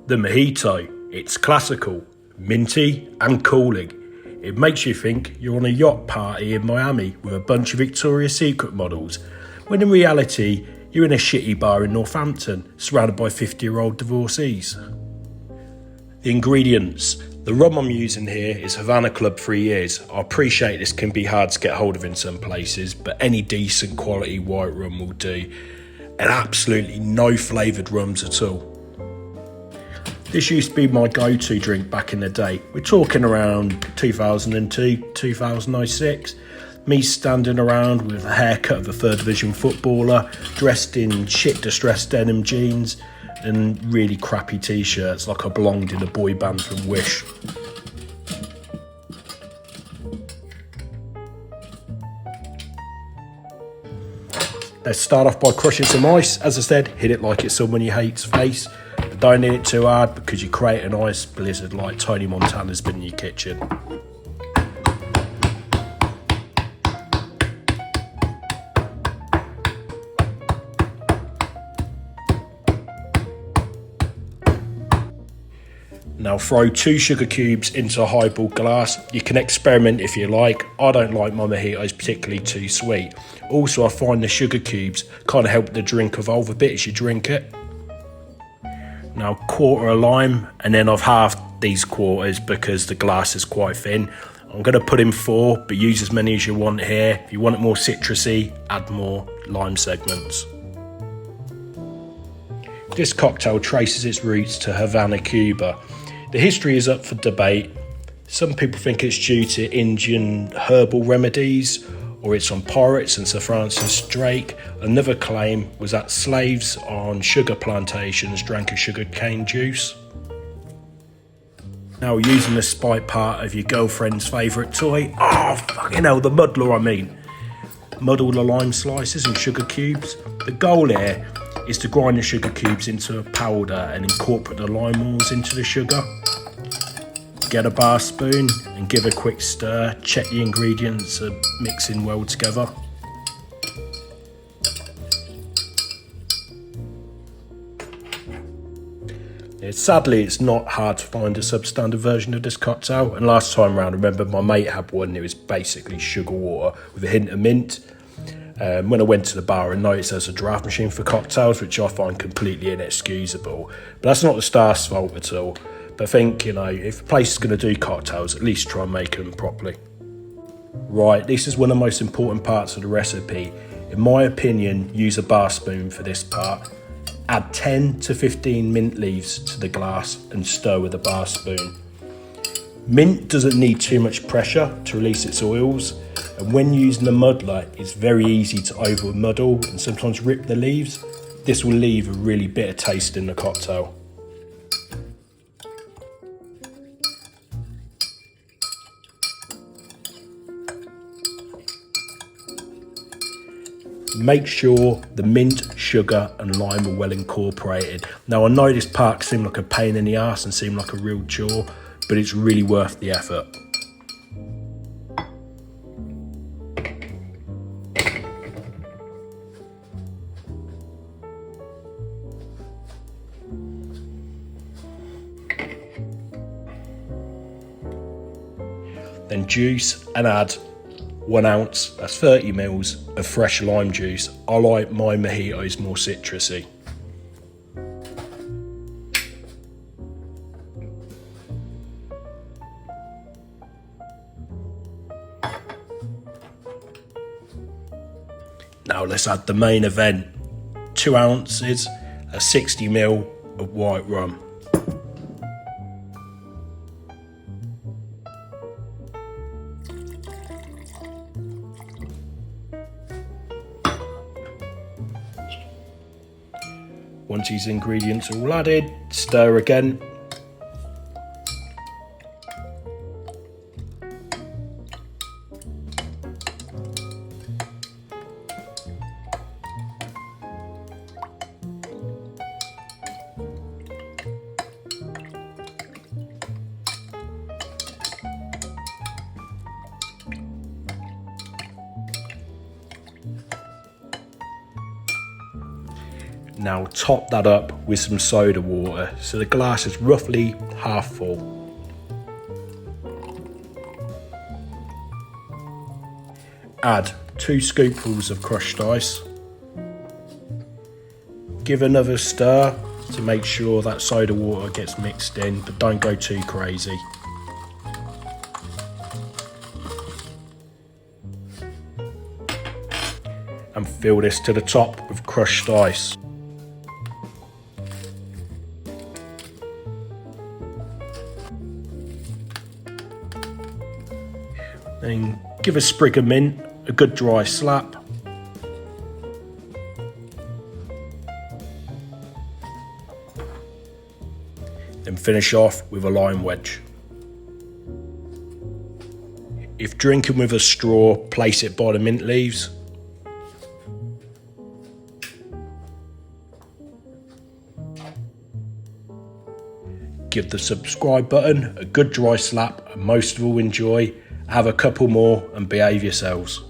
The Mojito. It's classical, minty and cooling. It makes you think you're on a yacht party in Miami with a bunch of Victoria's Secret models, when in reality you're in a shitty bar in Northampton surrounded by 50-year-old divorcees. The ingredients. The rum I'm using here is Havana Club 3 years. I appreciate this can be hard to get hold of in some places, but any decent quality white rum will do. And absolutely no flavoured rums at all. This used to be my go-to drink back in the day. We're talking around 2002, 2006. Me standing around with a haircut of a third division footballer, dressed in shit distressed denim jeans and really crappy t-shirts like I belonged in a boy band from Wish. Let's start off by crushing some ice. As I said, hit it like it's someone you hate's face. But don't hit it too hard because you create an ice blizzard like Tony Montana's been in your kitchen. Now throw 2 sugar cubes into a highball glass. You can experiment if you like. I don't like my mojitos particularly too sweet. Also, I find the sugar cubes kind of help the drink evolve a bit as you drink it. Now quarter a lime, and then I've halved these quarters because the glass is quite thin. I'm going to put in 4, but use as many as you want here. If you want it more citrusy, add more lime segments. This cocktail traces its roots to Havana, Cuba. The history is up for debate. Some people think it's due to Indian herbal remedies, or it's on pirates and Sir Francis Drake. Another claim was that slaves on sugar plantations drank a sugar cane juice. Now, using the spike part of your girlfriend's favourite toy, fucking hell, the muddler I mean. Muddle the lime slices and sugar cubes. The goal here is to grind the sugar cubes into a powder and incorporate the lime oils into the sugar. Get a bar spoon and give a quick stir. Check the ingredients are mixing well together. Sadly, it's not hard to find a substandard version of this cocktail, and last time round I remember my mate had one. It was basically sugar water with a hint of mint. When I went to the bar, I noticed there's a draft machine for cocktails, which I find completely inexcusable. But that's not the staff's fault at all. But I think, if a place is going to do cocktails, at least try and make them properly. Right, this is one of the most important parts of the recipe. In my opinion, use a bar spoon for this part. Add 10 to 15 mint leaves to the glass and stir with a bar spoon. Mint doesn't need too much pressure to release its oils, and when using a muddler, it's very easy to over muddle and sometimes rip the leaves. This will leave a really bitter taste in the cocktail. Make sure the mint, sugar and lime are well incorporated. Now, I know this part seemed like a pain in the arse and seemed like a real chore, but it's really worth the effort. Then juice and add 1 ounce, that's 30 mils of fresh lime juice. I like my mojitos more citrusy. Now let's add the main event. 2 ounces, 60 ml of white rum. Once these ingredients are all added, stir again. Now top that up with some soda water so the glass is roughly half full. Add 2 scoopfuls of crushed ice. Give another stir to make sure that soda water gets mixed in, but don't go too crazy. And fill this to the top with crushed ice. Then give a sprig of mint a good dry slap. Then finish off with a lime wedge. If drinking with a straw, place it by the mint leaves. Give the subscribe button a good dry slap and most of all enjoy. Have a couple more and behave yourselves.